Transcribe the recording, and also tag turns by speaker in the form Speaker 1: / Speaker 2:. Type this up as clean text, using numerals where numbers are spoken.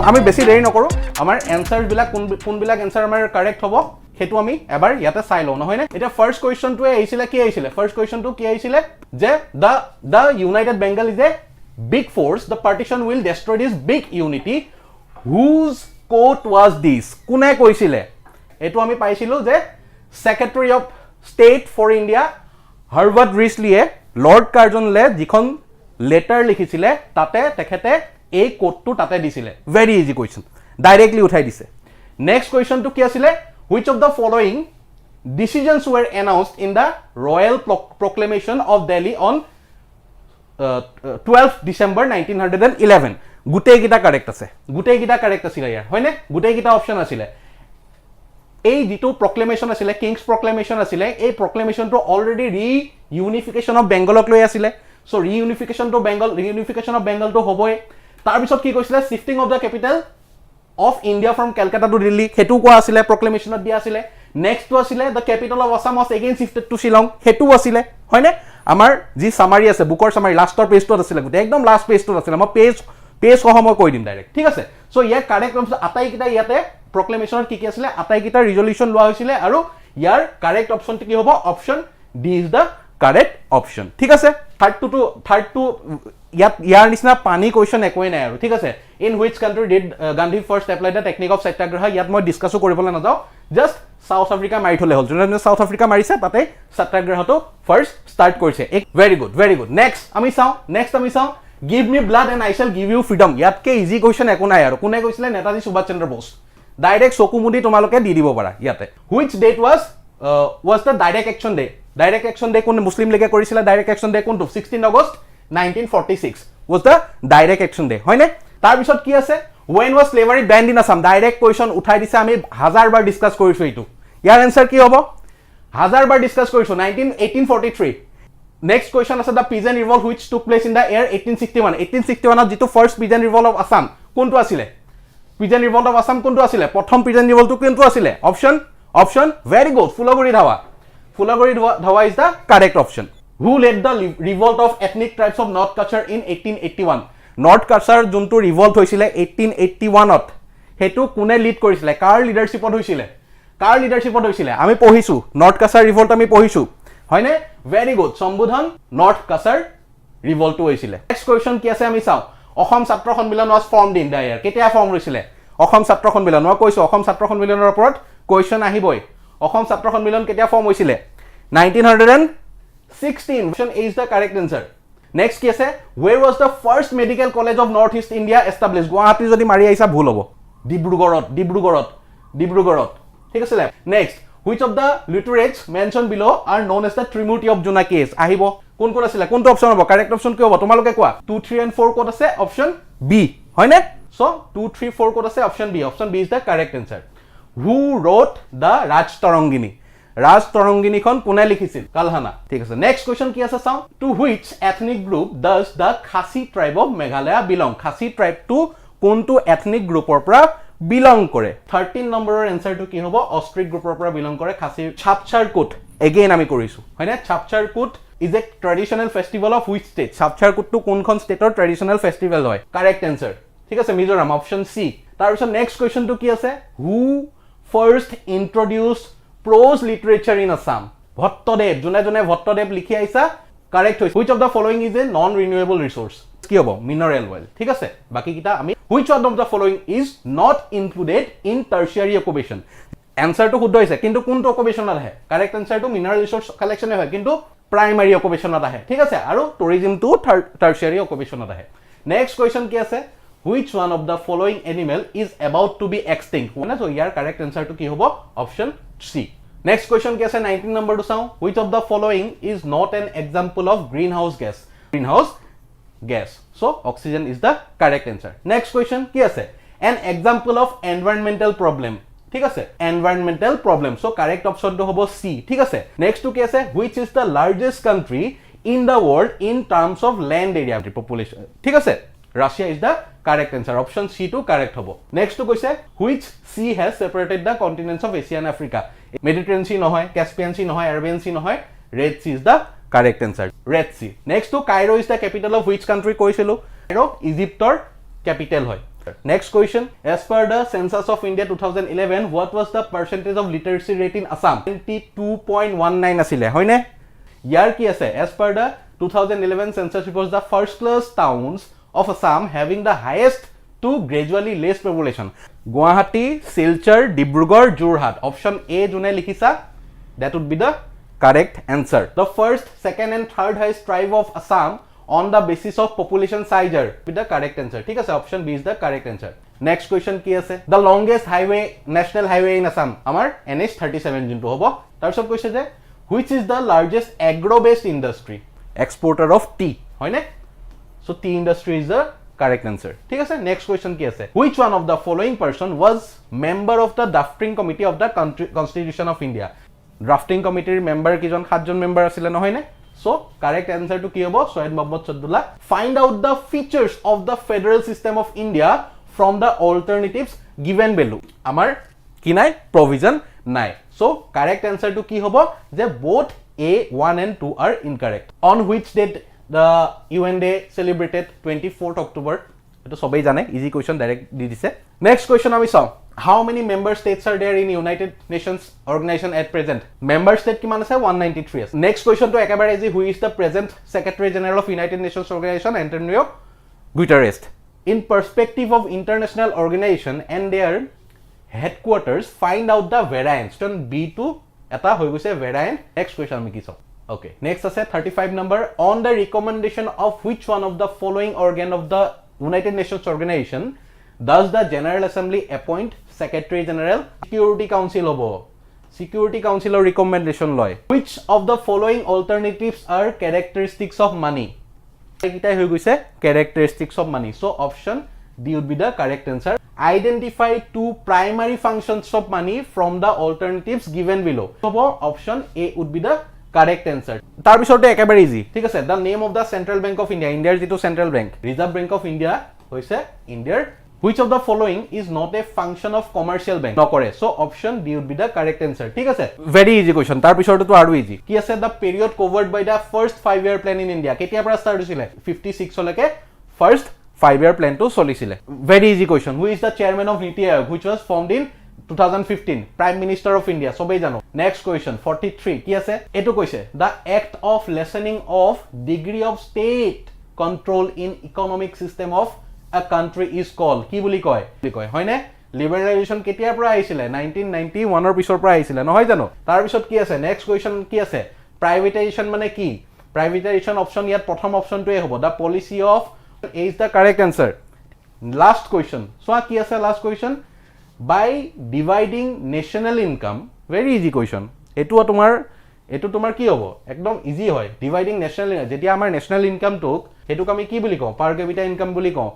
Speaker 1: আমি বেছি দেৰি নকৰো আমাৰ এনসাৰ বিলাক কোনবিলাক এনসাৰ আমাৰ কাৰেক্ট হ'ব হেতু আমি এবাৰ ইয়াতে চাই লও নহয় নে এটা ফাৰ্স্ট কোৱেশ্চনটোৱে আহিছিলে কি আহিছিলে ফাৰ্স্ট কোৱেশ্চনটো কি আহিছিলে যে the United Bengal is a big force the partition will destroy this big unity whose quote was this কোনে কৈছিলে এটো আমি পাইছিলো যে secretary of state for India Herbert ৰিছলিয়ে লৰ্ড কাৰ্জনলে যিখন লেটাৰ লিখিছিলে তাতে তেখেতে এই কোডটো তাতে দিছিলে ভেৰি ইজি কোৱেশ্চন ডাইৰেক্টলি উঠাই দিছে নেক্সট কোৱেশ্চনটো কি আছিলে which of the following decisions were announced in the royal proclamation of Delhi on 12th December 1911 গুটেই গিটা কারেক্ট আছে ইয়াৰ হয়নে গুটেই গিটা অপশন আছিল এই যেটো প্ৰক্লেমেশন আছিল কিংস প্ৰক্লেমেশন আছিল এই প্ৰক্লেমেশনটো অলৰেডি ৰিইউনিফিকেশন অফ বেংগলক লৈ আছিল সো ৰিইউনিফিকেশন অফ বেংগল তো হবই তাৰ পিছত কি কৈছিল shifting of the capital of India from Calcutta to Delhi hetu ko asile proclamation dia asile next to asile the capital of Assam was again shifted to Shillong hetu asile hoine amar ji summary ase bookor summary last page to asile gute ekdom last page to asile ma page ko homo koi dim direct thik ase so yar correct atai kita yate proclamation ki asile atai kita resolution loa hoisile aru yar correct option ki hobo option D is the correct option thik ase third to ইয়াৰ নিচিনা পানী question একোই নাই আৰু ঠিক আছে in which country did Gandhi first apply the technique of Satyagraha ইয়াত মই ডিসকাসো কৰিবলৈ নাযাও জাস্ট সাউথ আফ্ৰিকা মাৰি থলে হল যোনে সাউথ আফ্ৰিকা মাৰিছে তাতে সত্যাগ্ৰহটো ফাৰ্স্ট স্টাৰ্ট কৰিছে ভেৰি গুড নেক্সট আমি চাও give me blood and I shall give you freedom ইয়াতকে ইজি কোৱেশ্চন একো নাই আৰু কোনে কৈছিলে নেতাজী সুভাষ চন্দ্ৰ বোস ডাইৰেক্ট চকুমুদি তোমালোকে দি দিব পাৰা ইয়াতে which date was the direct action day কোন মুসলিম লীগে কৰিছিল ডাইৰেক্ট একচন ডে কোনটো 16 August 1946 was the direct action day হয়নে তাৰ পিছত কি আছে when was slavery banned in Assam direct question উঠাই দিছে আমি হাজাৰ বাৰ ডিসকাস কৰিছো এটো ইয়াৰ আনসাৰ কি হ'ব হাজাৰ বাৰ ডিসকাস কৰিছো 1843 next question আছে the pigeon revolt which took place in the year 1861 ত যেটো first pigeon revolt of Assam কোনটো আছিল pigeon revolt of Assam কোনটো আছিল প্ৰথম pigeon revolt টো কোনটো আছিল option very good Phulguri dhaba is the correct option who led the revolt of ethnic tribes of North Kachar in 1881 North Kachar junto revolt hoisile 1881 ত হেতু কোনে লিড কৰিছিল কাৰ লিডাৰশিপত হৈছিলে আমি পঢ়িছো North Kachar revolt আমি পঢ়িছো হয়নে ভেৰি গুড সম্বোধন North Kachar revolt হৈছিলে নেক্সট কোৱেশ্চন কি আছে আমি চাও অসম ছাত্ৰ সন্মিলন was formed in the year কেতিয়া ফৰ্ম হৈছিলে অসম ছাত্ৰ সন্মিলন মই কৈছো অসম ছাত্ৰ সন্মিলনৰ ওপৰত কোৱেশ্চন আহিবই অসম ছাত্ৰ সন্মিলন কেতিয়া ফৰ্ম হৈছিলে 1916 option A is the correct answer next কি আছে where was the first medical college of north east India established Guwahati যদি মাৰি আইছা ভুল হ'ব ডিব্ৰুগড়ত ঠিক আছে next which of the literates mentioned below are known as the Trimurti of Junakes আহিব কোন আছিল কোনটো অপচন হ'ব কারেক্ট অপচন কি হ'ব তোমালোকে কোৱা 2 3 and 4 কোড আছে অপচন B হয়নে so 2 3 4 কোড আছে option B is the correct answer who wrote the Raj Tarangini খন কোনে লিখিছিল কালহানা ঠিক আছে নেক্সট কোৱেশ্চন কি আছে চাও টু which ethnic group does the Khasi tribe of Meghalaya belong Khasi tribe টু কোনটো এথনিক গ্ৰুপৰ পৰা বিলং কৰে 13 নম্বৰৰ এনসাৰটো কি হ'ব অষ্ট্ৰিক গ্ৰুপৰ পৰা বিলং কৰে খাসী ছাপচাৰ কুট এগেইন আমি কৰিছো হয়নে Chapchar Kut is a traditional festival of which state Chapchar কুটটো কোনখন ষ্টেটৰ ট্ৰেডিশনেল ফেষ্টিভেল হয় কাৰেক্ট এনসাৰ ঠিক আছে মিজোৰাম অপচন সি তাৰ পিছত নেক্সট কোৱেশ্চনটো কি আছে who first introduced prose literature in Assam Bhattadev জনে ভট্টদেৱ লিখি আইছা কারেক্ট হৈছে which of the following is a non renewable resource কি হ'ব mineral oil ঠিক আছে বাকি কিটা আমি which one of the following is not included in tertiary occupation answer to শুদ্ধ হৈছে কিন্তু কোনটো অকুপেশনত আহে correct answer to mineral resource collection হয় কিন্তু primary occupation আহে ঠিক আছে আৰু tourism to tertiary occupation আহে next question কি আছে which one of the following animal is about to be extinct মানে so year correct answer to কি হ'ব option C next question কি আছে 19 number to চাও which of the following is not an example of greenhouse gas so oxygen is the correct answer next question কি আছে an example of environmental problem ঠিক আছে environmental problem so correct option to হ'ব C ঠিক আছে next to কি আছে which is the largest country in the world in terms of land area population ঠিক আছে Russia is the correct answer option C to correct hobo next to koise which sea has separated the continents of Asia and Africa Mediterranean sea no hoy Caspian sea no hoy Arabian sea no hoy Red Sea is the correct answer Red Sea next to Cairo is the capital of which country koiselu Cairo Egypt or capital hoy Next question. As per the Census of India 2011, what was the percentage of literacy rate in Assam? 22.19 asile, hoine? Yar ki ase? As per the 2011 census, it was the first class towns of Assam having the highest to gradually less population. Guwahati, Silchar, Dibrugarh, Jorhat. Option A june likhisa, that would be the correct answer. The first, second and third highest tribe of Assam on the basis of population size with the correct answer. ठीक है sir, option B is the correct answer. Next question কি আছে? The longest highway, national highway in Assam, আমাৰ NH 37 যোনটো হ'ব। তাৰপিছত কৈছে যে which is the largest agro based industry? Exporter of tea, হয়নে? So tea industry is the correct answer. ঠিক আছে, next question কি আছে? Which one of the following person was member of the drafting committee of the Constitution of India? Drafting committee member কিজন 7জন member আছিলে নহয় নে? So correct answer to কি হ'ব? Syed Mohammad Sadullah. Find out the features of the federal system of India from the alternatives given below. আমাৰ কি নাই? Provision নাই. So correct answer to কি হ'ব? যে both A, 1 and 2 are incorrect. On which date the UN Day celebrated? 24th October. এটো সবেই জানে, easy question direct দি দিছে। Next question আমি চাওঁ। How many member states are there in United Nations organization at present? Member state কিমান আছে? 193 আছে। Next question to একেবাৰে easy. Who is the present Secretary General of United Nations organization? Antonio Guterres. In perspective of international organization and their headquarters, find out the variance. Question B2 এটা হৈ গৈছে variant. Next question আমি কি চাওঁ? Okay. Next আছে 35 number. On the recommendation of which one of the following organ of the United Nations organization does the General Assembly appoint Secretary General? Security Council hobo. Security Council or recommendation loy. Which of the following alternatives are characteristics of money? Ekitai hoi goise characteristics of money. So option D would be the correct answer. Identify two primary functions of money from the alternatives given below. So option A would be the correct answer. তাৰ পিছতে একেবাৰে easy, ঠিক আছে। The name of the Central Bank of India, ইণ্ডিয়াৰ যিটো Central Bank, Reserve Bank of India হৈছে ইণ্ডিয়াৰ। Which of the following is not a function of commercial bank? নকৰে। So option D would be the correct answer. ঠিক আছে, very easy question। তাৰ পিছৰটো আৰু easy কি আছে? The period covered by the first 5-year plan in India, কেতিয়াৰ পৰা start হৈছিলে? 56 লৈকে first 5-year plan টো চলিছিলে। Very easy question. Who is the chairman of NITI Aayog, which was formed in 2015? Prime Minister of India, সবেই জানো। Next question 43 কি আছে? এটো কৈছে the act of lessening of degree of state control in economic system of a country is called, কি বুলি কয়? হয়নে? লিবাৰেলাইজেশ্যন কেতিয়াৰ পৰা আহিছিলে? 1991 ৰ পিছৰ পৰা আহিছিলে নহয় জানো? তাৰ পিছত কি আছে? নেক্সট কুৱেশ্যন কি আছে? প্ৰাইভেটাইজেশ্যন মানে কি? প্ৰাইভেটাইজেশ্যন অপশ্যন ইয়াত প্ৰথম অপশ্যনটোৱে হ'ব the policy of is the correct answer. Last question, চোৱা কি আছে last question? By dividing national income, very easy question. এটো তোমাৰ কি হ'ব? একদম ইজি হয়। ডিভাইডিং নেশ্যনেল, যেতিয়া আমাৰ নেশ্যনেল ইনকামটোক সেইটোক আমি কি বুলি কওঁ? পাৰ কেপিটা ইনকাম বুলি কওঁ।